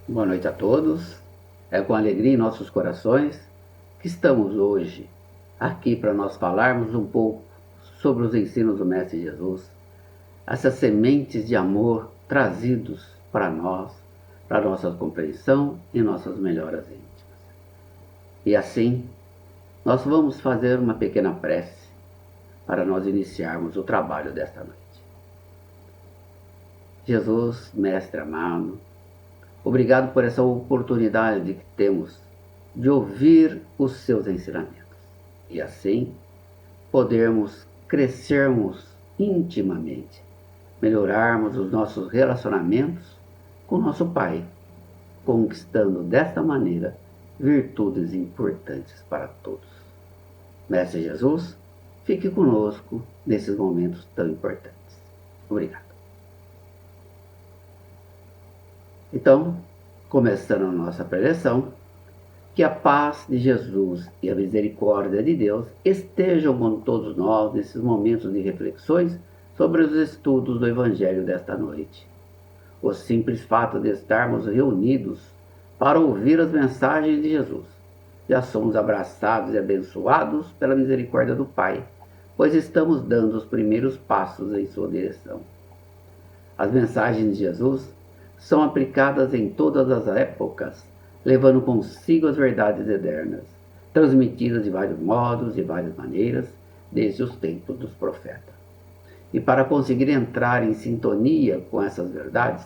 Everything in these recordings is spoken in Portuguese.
Boa noite a todos. É com alegria em nossos corações que estamos hoje aqui para nós falarmos um pouco sobre os ensinos do Mestre Jesus, essas sementes de amor trazidos para nós, para nossa compreensão e nossas melhoras íntimas. E assim, nós vamos fazer uma pequena prece para nós iniciarmos o trabalho desta noite. Jesus, Mestre amado, obrigado por essa oportunidade que temos de ouvir os seus ensinamentos e assim podermos crescermos intimamente, melhorarmos os nossos relacionamentos com nosso Pai, conquistando desta maneira virtudes importantes para todos. Mestre Jesus, fique conosco nesses momentos tão importantes. Obrigado. Então, começando a nossa preleção, que a paz de Jesus e a misericórdia de Deus estejam com todos nós nesses momentos de reflexões sobre os estudos do Evangelho desta noite. O simples fato de estarmos reunidos para ouvir as mensagens de Jesus, já somos abraçados e abençoados pela misericórdia do Pai, pois estamos dando os primeiros passos em sua direção. As mensagens de Jesus são aplicadas em todas as épocas, levando consigo as verdades eternas, transmitidas de vários modos e várias maneiras, desde os tempos dos profetas. E para conseguir entrar em sintonia com essas verdades,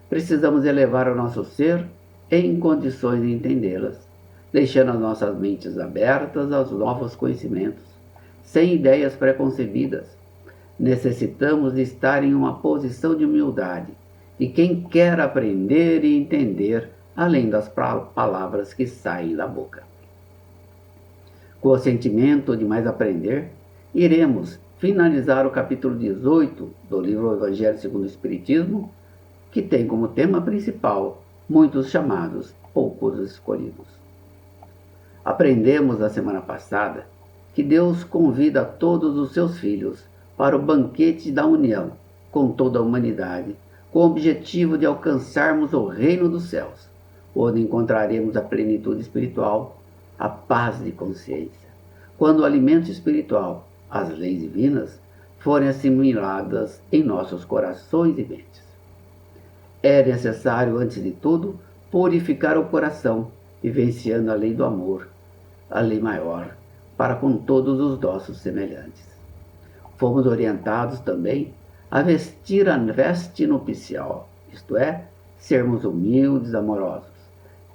precisamos elevar o nosso ser em condições de entendê-las, deixando as nossas mentes abertas aos novos conhecimentos, sem ideias preconcebidas. Necessitamos de estar em uma posição de humildade, e quem quer aprender e entender, além das palavras que saem da boca. Com o sentimento de mais aprender, iremos finalizar o capítulo 18 do livro Evangelho segundo o Espiritismo, que tem como tema principal muitos chamados, poucos escolhidos. Aprendemos na semana passada que Deus convida todos os seus filhos para o banquete da união com toda a humanidade, com o objetivo de alcançarmos o reino dos céus, onde encontraremos a plenitude espiritual, a paz de consciência, quando o alimento espiritual, as leis divinas, forem assimiladas em nossos corações e mentes. É necessário, antes de tudo, purificar o coração, vivenciando a lei do amor, a lei maior, para com todos os nossos semelhantes. Fomos orientados também a vestir a veste nupcial, isto é, sermos humildes, amorosos,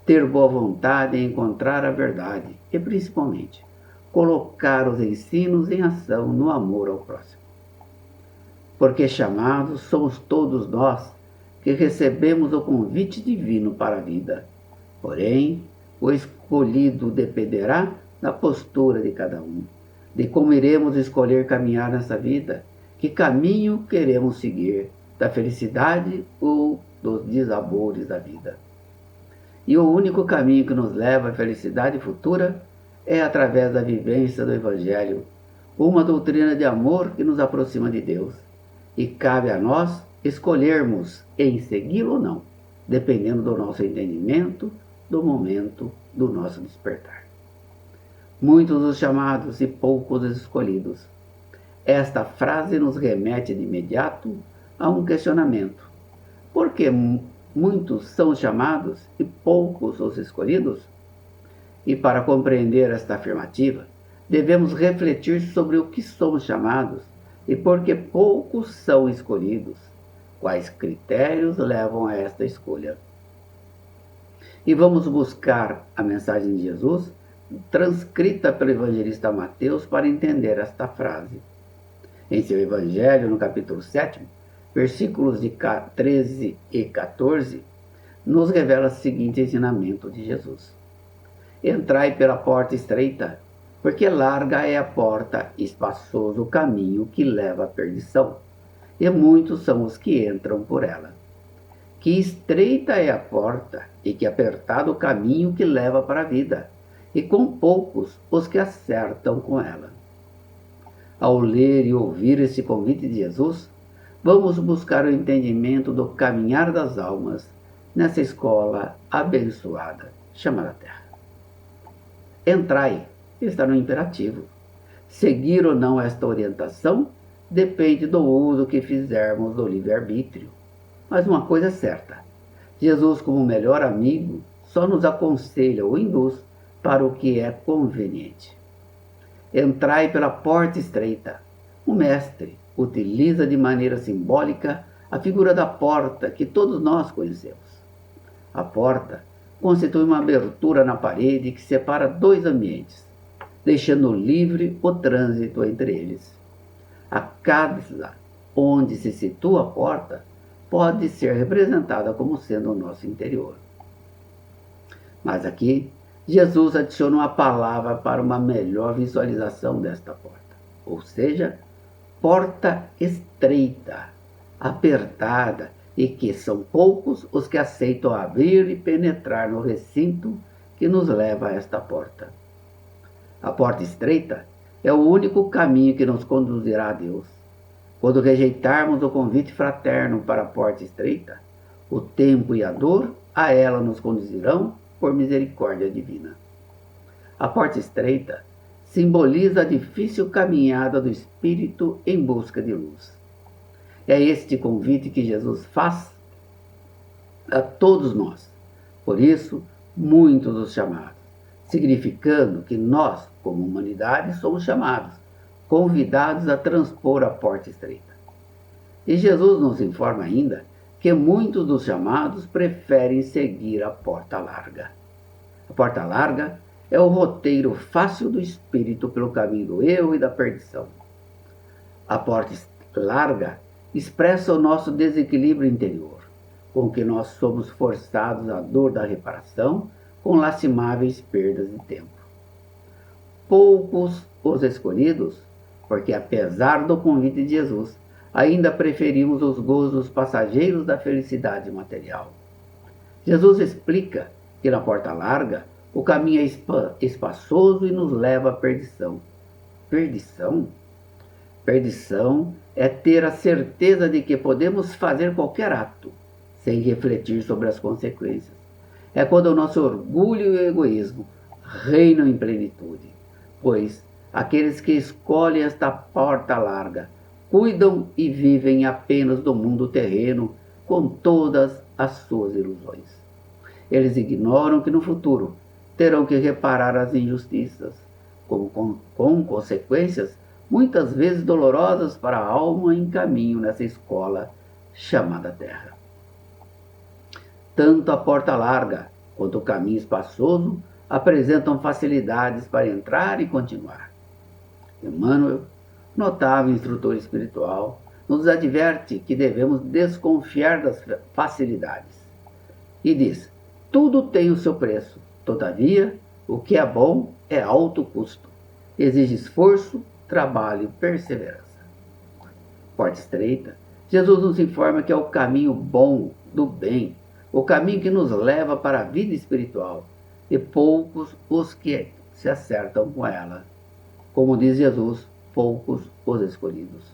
ter boa vontade em encontrar a verdade e, principalmente, colocar os ensinos em ação no amor ao próximo. Porque chamados somos todos nós que recebemos o convite divino para a vida. Porém, o escolhido dependerá da postura de cada um, de como iremos escolher caminhar nessa vida, que caminho queremos seguir, da felicidade ou dos desabores da vida. E o único caminho que nos leva à felicidade futura é através da vivência do Evangelho, uma doutrina de amor que nos aproxima de Deus. E cabe a nós escolhermos em segui-lo ou não, dependendo do nosso entendimento, do momento do nosso despertar. Muitos os chamados e poucos os escolhidos. Esta frase nos remete de imediato a um questionamento. Por que muitos são chamados e poucos os escolhidos? E para compreender esta afirmativa, devemos refletir sobre o que somos chamados e por que poucos são escolhidos. Quais critérios levam a esta escolha? E vamos buscar a mensagem de Jesus, transcrita pelo evangelista Mateus, para entender esta frase. Em seu Evangelho, no capítulo 7, versículos de 13 e 14, nos revela o seguinte ensinamento de Jesus. Entrai pela porta estreita, porque larga é a porta, espaçoso o caminho que leva à perdição, e muitos são os que entram por ela. Que estreita é a porta, e que apertado o caminho que leva para a vida, e com poucos os que acertam com ela. Ao ler e ouvir esse convite de Jesus, vamos buscar o entendimento do caminhar das almas, nessa escola abençoada chamada Terra. Entrai está no imperativo. Seguir ou não esta orientação depende do uso que fizermos do livre-arbítrio. Mas uma coisa é certa: Jesus, como melhor amigo, só nos aconselha ou induz para o que é conveniente. Entrai pela porta estreita. O Mestre utiliza de maneira simbólica a figura da porta que todos nós conhecemos. A porta constitui uma abertura na parede que separa dois ambientes, deixando livre o trânsito entre eles. A casa onde se situa a porta pode ser representada como sendo o nosso interior. Mas aqui, Jesus adiciona uma palavra para uma melhor visualização desta porta, ou seja, porta estreita, apertada, e que são poucos os que aceitam abrir e penetrar no recinto que nos leva a esta porta. A porta estreita é o único caminho que nos conduzirá a Deus. Quando rejeitarmos o convite fraterno para a porta estreita, o tempo e a dor a ela nos conduzirão por misericórdia divina. A porta estreita simboliza a difícil caminhada do Espírito em busca de luz. É este convite que Jesus faz a todos nós. Por isso, muitos os chamados, significando que nós, como humanidade, somos chamados, convidados a transpor a porta estreita. E Jesus nos informa ainda que muitos dos chamados preferem seguir a porta larga. A porta larga é o roteiro fácil do espírito pelo caminho do erro e da perdição. A porta larga expressa o nosso desequilíbrio interior, com que nós somos forçados à dor da reparação, com lastimáveis perdas de tempo. Poucos os escolhidos, porque apesar do convite de Jesus, ainda preferimos os gozos passageiros da felicidade material. Jesus explica que na porta larga o caminho é espaçoso e nos leva à perdição. Perdição? Perdição é ter a certeza de que podemos fazer qualquer ato, sem refletir sobre as consequências. É quando o nosso orgulho e o egoísmo reinam em plenitude, pois aqueles que escolhem esta porta larga cuidam e vivem apenas do mundo terreno com todas as suas ilusões. Eles ignoram que no futuro terão que reparar as injustiças, com consequências muitas vezes dolorosas para a alma em caminho nessa escola chamada Terra. Tanto a porta larga quanto o caminho espaçoso apresentam facilidades para entrar e continuar. Emmanuel, notável instrutor espiritual, nos adverte que devemos desconfiar das facilidades. E diz: tudo tem o seu preço, todavia, o que é bom é alto custo. Exige esforço, trabalho e perseverança. Porta estreita, Jesus nos informa que é o caminho bom do bem, o caminho que nos leva para a vida espiritual, e poucos os que se acertam com ela. Como diz Jesus, poucos os escolhidos.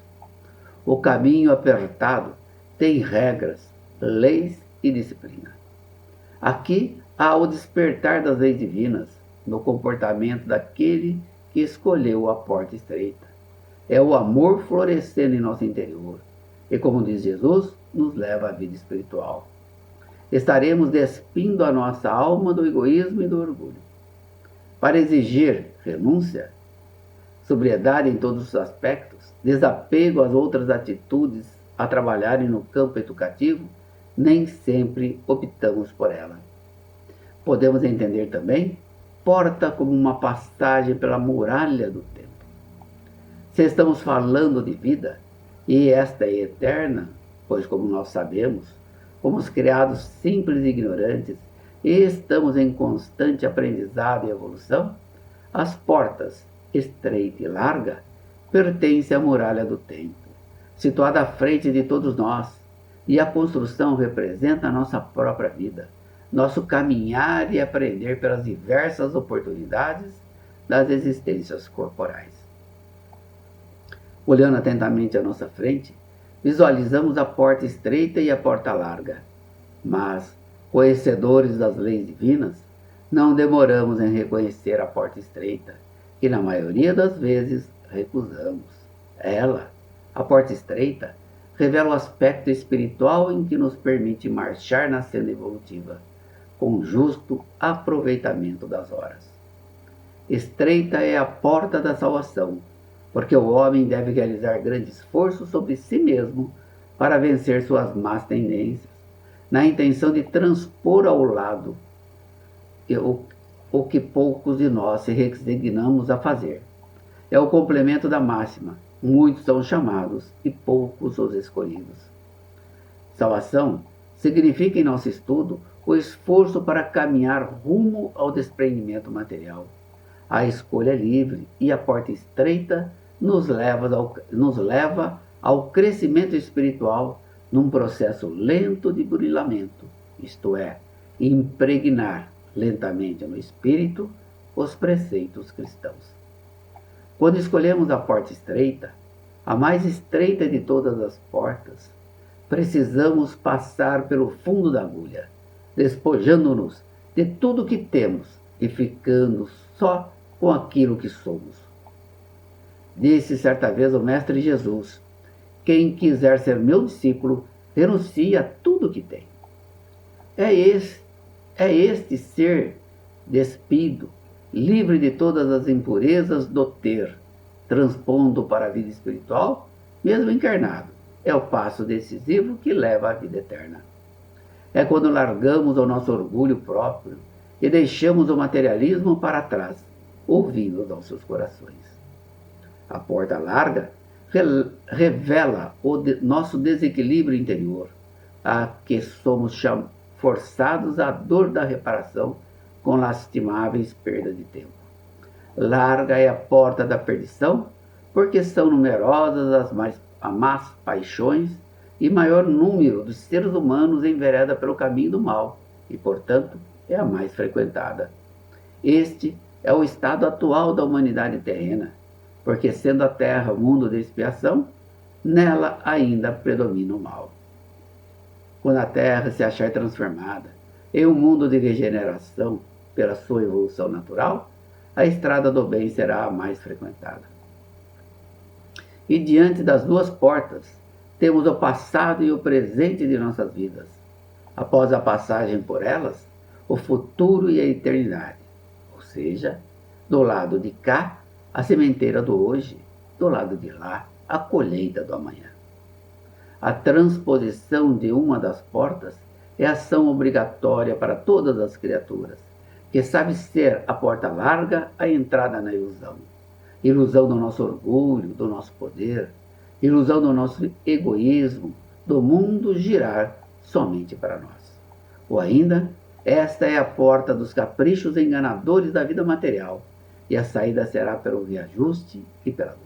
O caminho apertado tem regras, leis e disciplina. Aqui há o despertar das leis divinas no comportamento daquele que escolheu a porta estreita. É o amor florescendo em nosso interior e, como diz Jesus, nos leva à vida espiritual. Estaremos despindo a nossa alma do egoísmo e do orgulho. Para exigir renúncia, sobriedade em todos os aspectos, desapego às outras atitudes a trabalharem no campo educativo, nem sempre optamos por ela. Podemos entender também porta como uma passagem pela muralha do tempo. Se estamos falando de vida, e esta é eterna, pois, como nós sabemos, fomos criados simples e ignorantes e estamos em constante aprendizado e evolução, as portas, estreita e larga, pertencem à muralha do tempo, situada à frente de todos nós, e a construção representa a nossa própria vida, nosso caminhar e aprender pelas diversas oportunidades das existências corporais. Olhando atentamente à nossa frente, visualizamos a porta estreita e a porta larga, mas Conhecedores das leis divinas, não demoramos em reconhecer a porta estreita, que na maioria das vezes recusamos. Ela, a porta estreita, revela o aspecto espiritual em que nos permite marchar na senda evolutiva, com justo aproveitamento das horas. Estreita é a porta da salvação, porque o homem deve realizar grande esforço sobre si mesmo para vencer suas más tendências, na intenção de transpor ao lado o que poucos de nós se resignamos a fazer. É o complemento da máxima: muitos são chamados e poucos os escolhidos. Salvação significa, em nosso estudo, o esforço para caminhar rumo ao desprendimento material. A escolha é livre e a porta estreita nos leva ao crescimento espiritual num processo lento de burilamento, isto é, impregnar lentamente no espírito os preceitos cristãos. Quando escolhemos a porta estreita, a mais estreita de todas as portas, precisamos passar pelo fundo da agulha, despojando-nos de tudo que temos e ficando só com aquilo que somos. Disse certa vez o Mestre Jesus: quem quiser ser meu discípulo, renuncie a tudo que tem. É este ser despido, livre de todas as impurezas do ter, transpondo para a vida espiritual, mesmo encarnado. É o passo decisivo que leva à vida eterna. É quando largamos o nosso orgulho próprio e deixamos o materialismo para trás, ouvindo os nossos corações. A porta larga revela nosso desequilíbrio interior, a que somos forçados à dor da reparação com lastimáveis perdas de tempo. Larga é a porta da perdição, porque são numerosas as más paixões e maior número dos seres humanos envereda pelo caminho do mal e, portanto, é a mais frequentada. Este é o estado atual da humanidade terrena, porque, sendo a Terra mundo de expiação, nela ainda predomina o mal. Quando a Terra se achar transformada em um mundo de regeneração pela sua evolução natural, a estrada do bem será a mais frequentada. E diante das duas portas, temos o passado e o presente de nossas vidas. Após a passagem por elas, o futuro e a eternidade. Ou seja, do lado de cá, a sementeira do hoje, do lado de lá, a colheita do amanhã. A transposição de uma das portas é ação obrigatória para todas as criaturas, que sabe ser a porta larga a entrada na ilusão. Ilusão do nosso orgulho, do nosso poder, ilusão do nosso egoísmo, do mundo girar somente para nós. Ou ainda, esta é a porta dos caprichos enganadores da vida material, e a saída será pelo reajuste e pela dor.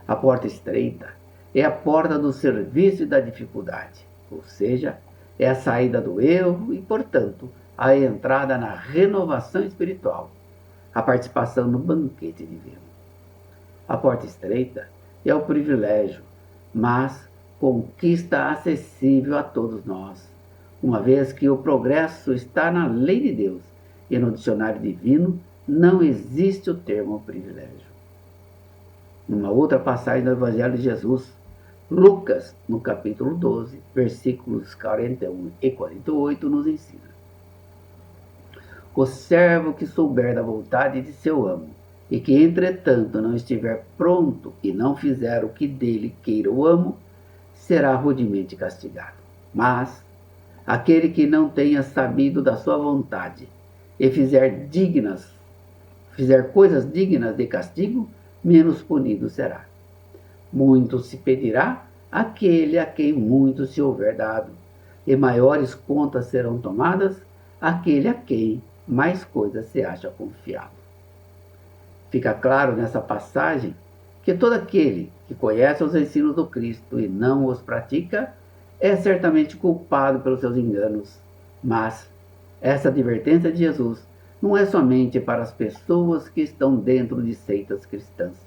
A porta estreita é a porta do serviço e da dificuldade, ou seja, é a saída do erro e, portanto, a entrada na renovação espiritual, a participação no banquete divino. A porta estreita é o privilégio, mas conquista acessível a todos nós, uma vez que o progresso está na lei de Deus e no dicionário divino não existe o termo privilégio. Numa outra passagem do Evangelho de Jesus, Lucas, no capítulo 12, versículos 41 e 48, nos ensina: o servo que souber da vontade de seu amo, e que, entretanto, não estiver pronto e não fizer o que dele queira o amo, será rudemente castigado. Mas aquele que não tenha sabido da sua vontade e fizer coisas dignas de castigo, menos punido será. Muito se pedirá àquele a quem muito se houver dado, e maiores contas serão tomadas àquele a quem mais coisas se acha confiado. Fica claro nessa passagem que todo aquele que conhece os ensinos do Cristo e não os pratica é certamente culpado pelos seus enganos. Mas essa advertência de Jesus não é somente para as pessoas que estão dentro de seitas cristãs.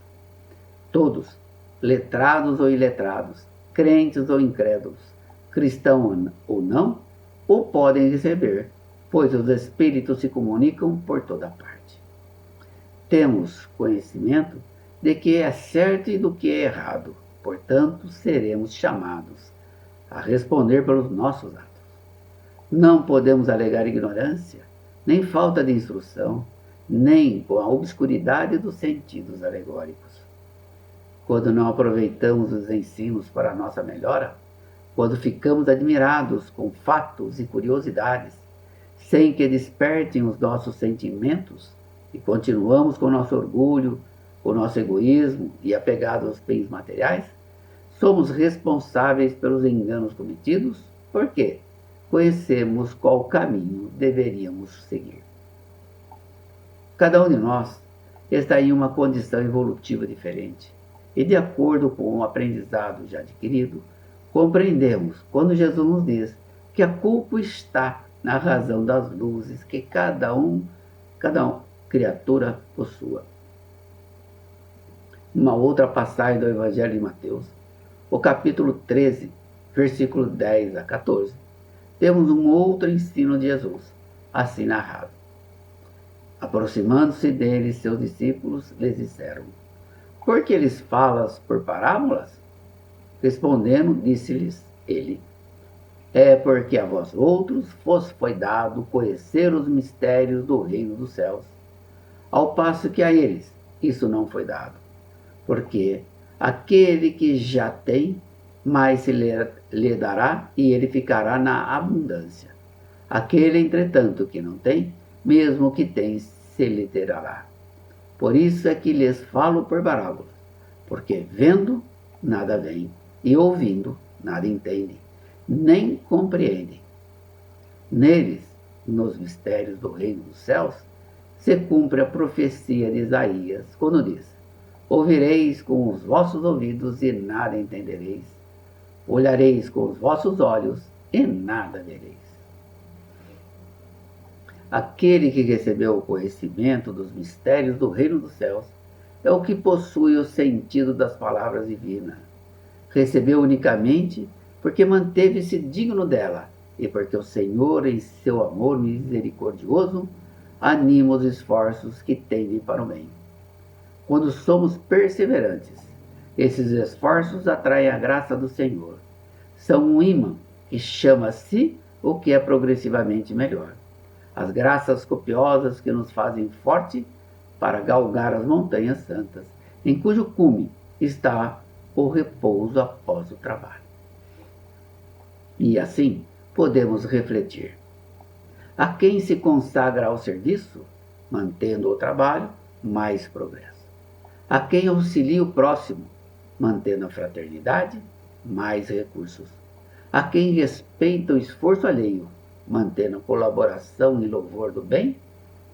Todos, letrados ou iletrados, crentes ou incrédulos, cristão ou não, o podem receber, pois os espíritos se comunicam por toda parte. Temos conhecimento de que é certo e do que é errado, portanto, seremos chamados a responder pelos nossos atos. Não podemos alegar ignorância, nem falta de instrução, nem com a obscuridade dos sentidos alegóricos. Quando não aproveitamos os ensinos para a nossa melhora, quando ficamos admirados com fatos e curiosidades, sem que despertem os nossos sentimentos, e continuamos com nosso orgulho, com nosso egoísmo e apegados aos bens materiais, somos responsáveis pelos enganos cometidos, porque conhecemos qual caminho deveríamos seguir. Cada um de nós está em uma condição evolutiva diferente, e de acordo com o aprendizado já adquirido, compreendemos quando Jesus nos diz que a culpa está na razão das luzes que cada criatura possua. Uma outra passagem do Evangelho de Mateus, o capítulo 13, versículo 10 a 14, temos um outro ensino de Jesus, assim narrado. Aproximando-se dele, seus discípulos lhes disseram: por que lhes falas por parábolas? Respondendo, disse-lhes ele: é porque a vós outros vos foi dado conhecer os mistérios do reino dos céus, ao passo que a eles isso não foi dado. Porque aquele que já tem, mais se lhe dará, e ele ficará na abundância. Aquele, entretanto, que não tem, mesmo o que tem, se lhe terá. Por isso é que lhes falo por parábolas, porque vendo, nada veem, e ouvindo, nada entendem, nem compreendem. Neles, nos mistérios do reino dos céus, se cumpre a profecia de Isaías, quando diz: ouvireis com os vossos ouvidos e nada entendereis, olhareis com os vossos olhos e nada vereis. Aquele que recebeu o conhecimento dos mistérios do reino dos céus é o que possui o sentido das palavras divinas. Recebeu unicamente porque manteve-se digno dela e porque o Senhor, em seu amor misericordioso, anima os esforços que tendem para o bem. Quando somos perseverantes, esses esforços atraem a graça do Senhor. São um imã que chama a si o que é progressivamente melhor. As graças copiosas que nos fazem forte para galgar as montanhas santas, em cujo cume está o repouso após o trabalho. E assim podemos refletir. A quem se consagra ao serviço, mantendo o trabalho, mais progresso. A quem auxilia o próximo, mantendo a fraternidade, mais recursos. A quem respeita o esforço alheio, mantendo a colaboração e louvor do bem,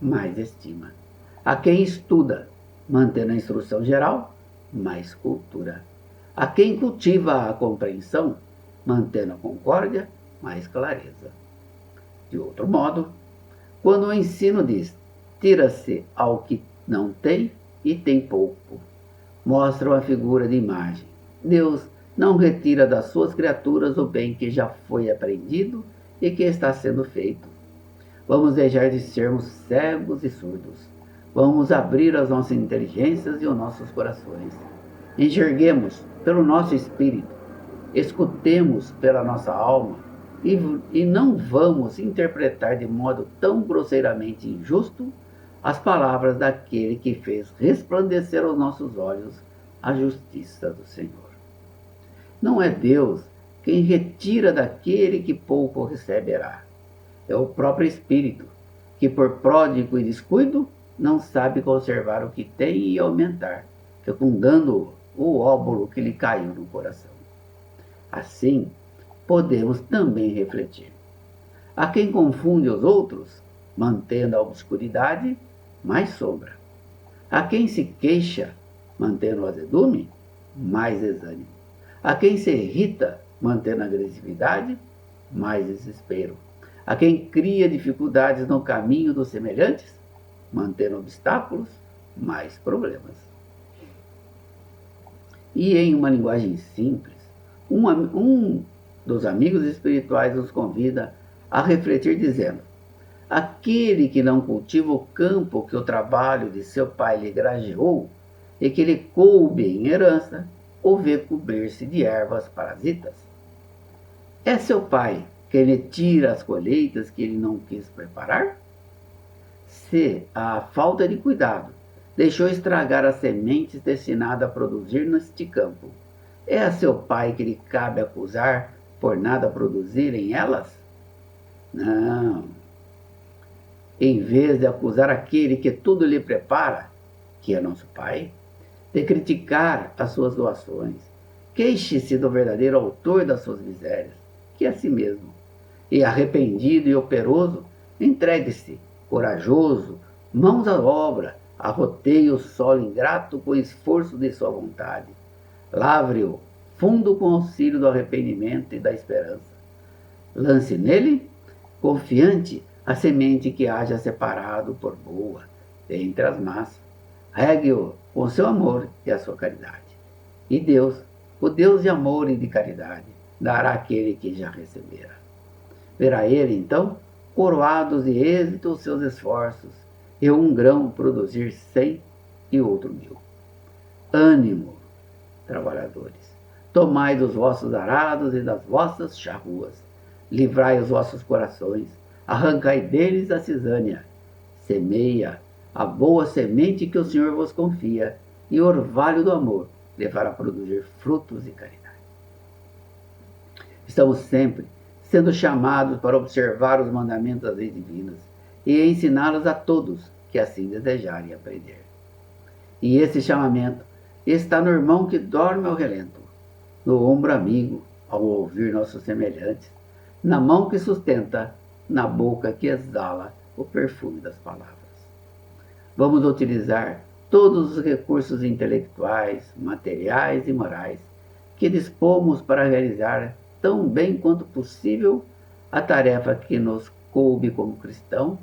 mais estima. A quem estuda, mantendo a instrução geral, mais cultura. A quem cultiva a compreensão, mantendo a concórdia, mais clareza. De outro modo, quando o ensino diz: tira-se ao que não tem e tem pouco, mostra uma figura de imagem. Deus não retira das suas criaturas o bem que já foi aprendido e que está sendo feito. Vamos deixar de sermos cegos e surdos. Vamos abrir as nossas inteligências e os nossos corações. Enxerguemos pelo nosso espírito, escutemos pela nossa alma e não vamos interpretar de modo tão grosseiramente injusto as palavras daquele que fez resplandecer aos nossos olhos a justiça do Senhor. Não é Deus quem retira daquele que pouco receberá. É o próprio Espírito, que por pródigo e descuido não sabe conservar o que tem e aumentar, fecundando o óbolo que lhe caiu no coração. Assim, podemos também refletir. A quem confunde os outros, mantendo a obscuridade, mais sombra. A quem se queixa, mantendo o azedume, mais desânimo. A quem se irrita, mantendo a agressividade, mais desespero. A quem cria dificuldades no caminho dos semelhantes, mantendo obstáculos, mais problemas. E em uma linguagem simples, um dos amigos espirituais nos convida a refletir, dizendo: aquele que não cultiva o campo que o trabalho de seu pai lhe grajeou, e que lhe coube em herança, o vê cobrir-se de ervas parasitas. É seu pai quem lhe tira as colheitas que ele não quis preparar? Se a falta de cuidado deixou estragar as sementes destinadas a produzir neste campo, é a seu pai que lhe cabe acusar por nada produzir em elas? Não. Em vez de acusar aquele que tudo lhe prepara, que é nosso pai, de criticar as suas doações, queixe-se do verdadeiro autor das suas misérias, que é a si mesmo, e arrependido e operoso, entregue-se, corajoso, mãos à obra, arroteie o solo ingrato com o esforço de sua vontade. Lavre-o fundo com o auxílio do arrependimento e da esperança. Lance nele, confiante, a semente que haja separado por boa, dentre as más. Regue-o com seu amor e a sua caridade. E Deus, o Deus de amor e de caridade, dará àquele que já recebera. Verá ele, então, coroados de êxito os seus esforços, e um grão produzir 100 e outro 1000. Ânimo, trabalhadores, tomai dos vossos arados e das vossas charruas, livrai os vossos corações, arrancai deles a cisânia, semeia a boa semente que o Senhor vos confia, e o orvalho do amor levará a produzir frutos de caridade. Estamos sempre sendo chamados para observar os mandamentos das leis divinas e ensiná-los a todos que assim desejarem aprender. E esse chamamento está no irmão que dorme ao relento, no ombro amigo ao ouvir nossos semelhantes, na mão que sustenta, na boca que exala o perfume das palavras. Vamos utilizar todos os recursos intelectuais, materiais e morais que dispomos para realizar tão bem quanto possível a tarefa que nos coube como cristão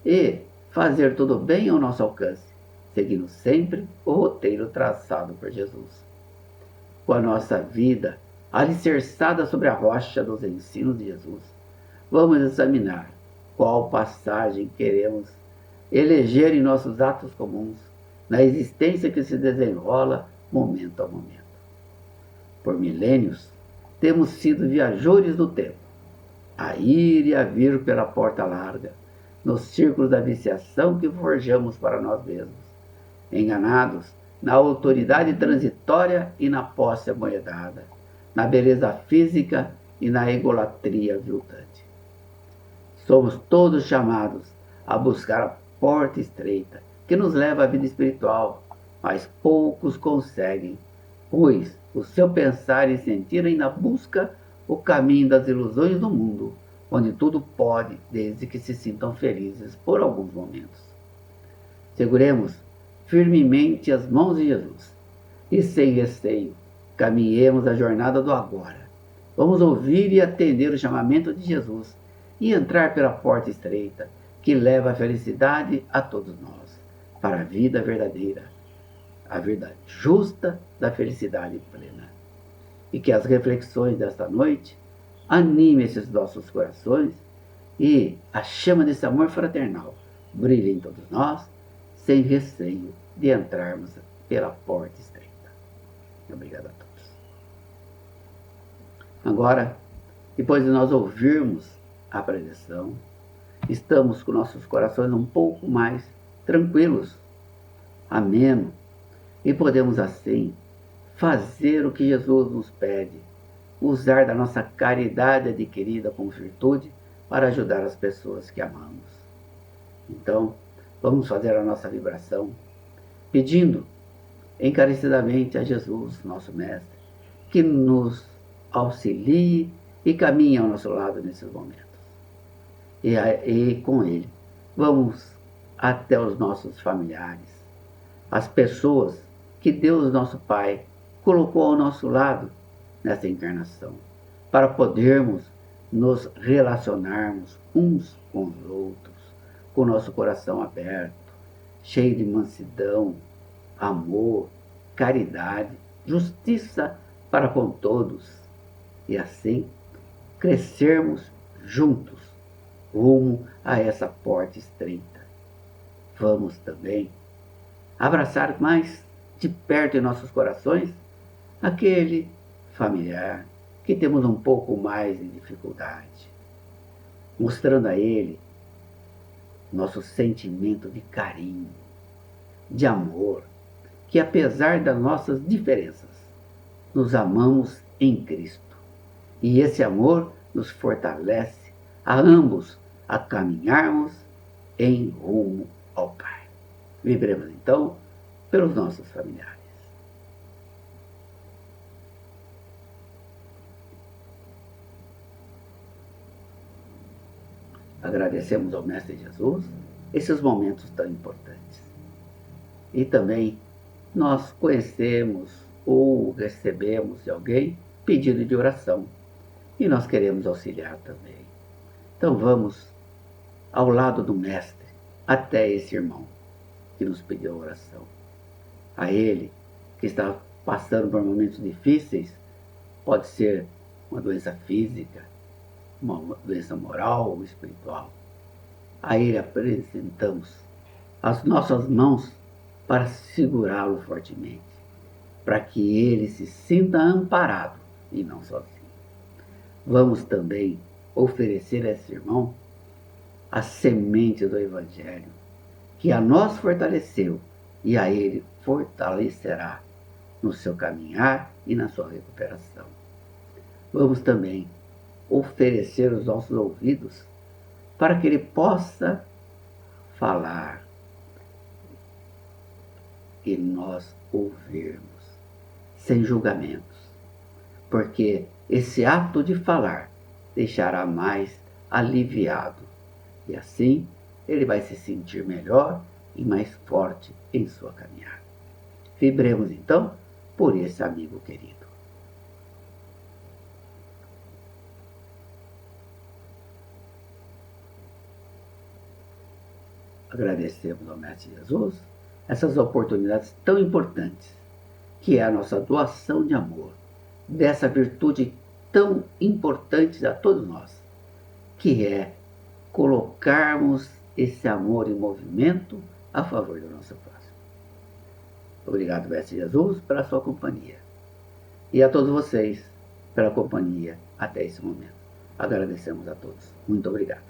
e fazer tudo bem ao nosso alcance, seguindo sempre o roteiro traçado por Jesus. Com a nossa vida alicerçada sobre a rocha dos ensinos de Jesus, vamos examinar qual passagem queremos eleger em nossos atos comuns, na existência que se desenrola momento a momento. Por milênios, temos sido viajores do tempo, a ir e a vir pela porta larga, nos círculos da viciação que forjamos para nós mesmos, enganados na autoridade transitória e na posse amoedada, na beleza física e na egolatria aviltante. Somos todos chamados a buscar a porta estreita que nos leva à vida espiritual, mas poucos conseguem, pois o seu pensar e sentir ainda busca o caminho das ilusões do mundo, onde tudo pode, desde que se sintam felizes por alguns momentos. Seguremos firmemente as mãos de Jesus e, sem receio, caminhemos a jornada do agora. Vamos ouvir e atender o chamamento de Jesus e entrar pela porta estreita que leva a felicidade a todos nós, para a vida verdadeira, a verdade justa da felicidade plena. E que as reflexões desta noite animem esses nossos corações e a chama desse amor fraternal brilhe em todos nós, sem receio de entrarmos pela porta estreita. Obrigado a todos. Agora, depois de nós ouvirmos a preleção, estamos com nossos corações um pouco mais tranquilos, ameno, e podemos assim fazer o que Jesus nos pede, usar da nossa caridade adquirida com virtude para ajudar as pessoas que amamos. Então, vamos fazer a nossa vibração, pedindo encarecidamente a Jesus, nosso Mestre, que nos auxilie e caminhe ao nosso lado nesses momentos. E com Ele, vamos até os nossos familiares, as pessoas que Deus, nosso Pai, colocou ao nosso lado nessa encarnação, para podermos nos relacionarmos uns com os outros, com o nosso coração aberto, cheio de mansidão, amor, caridade, justiça para com todos, e assim crescermos juntos rumo a essa porta estreita. Vamos também abraçar mais de perto em nossos corações aquele familiar que temos um pouco mais de dificuldade, mostrando a ele nosso sentimento de carinho, de amor, que apesar das nossas diferenças, nos amamos em Cristo. E esse amor nos fortalece a ambos a caminharmos em rumo ao Pai. Vibremos então pelos nossos familiares. Agradecemos ao Mestre Jesus esses momentos tão importantes. E também nós conhecemos ou recebemos de alguém pedido de oração. E nós queremos auxiliar também. Então vamos ao lado do Mestre até esse irmão que nos pediu a oração. A ele que está passando por momentos difíceis, pode ser uma doença física, uma doença moral ou espiritual. A ele apresentamos as nossas mãos para segurá-lo fortemente, para que ele se sinta amparado e não sozinho. Vamos também oferecer a esse irmão a semente do Evangelho, que a nós fortaleceu e a ele fortalecerá no seu caminhar e na sua recuperação. Vamos também oferecer os nossos ouvidos para que ele possa falar e nós ouvirmos, sem julgamentos, porque esse ato de falar deixará mais aliviado e assim ele vai se sentir melhor e mais forte em sua caminhada. Vibremos então por esse amigo querido. Agradecemos ao Mestre Jesus essas oportunidades tão importantes, que é a nossa doação de amor, dessa virtude tão importante a todos nós, que é colocarmos esse amor em movimento a favor do nosso próximo. Obrigado, Mestre Jesus, pela sua companhia. E a todos vocês pela companhia até esse momento. Agradecemos a todos. Muito obrigado.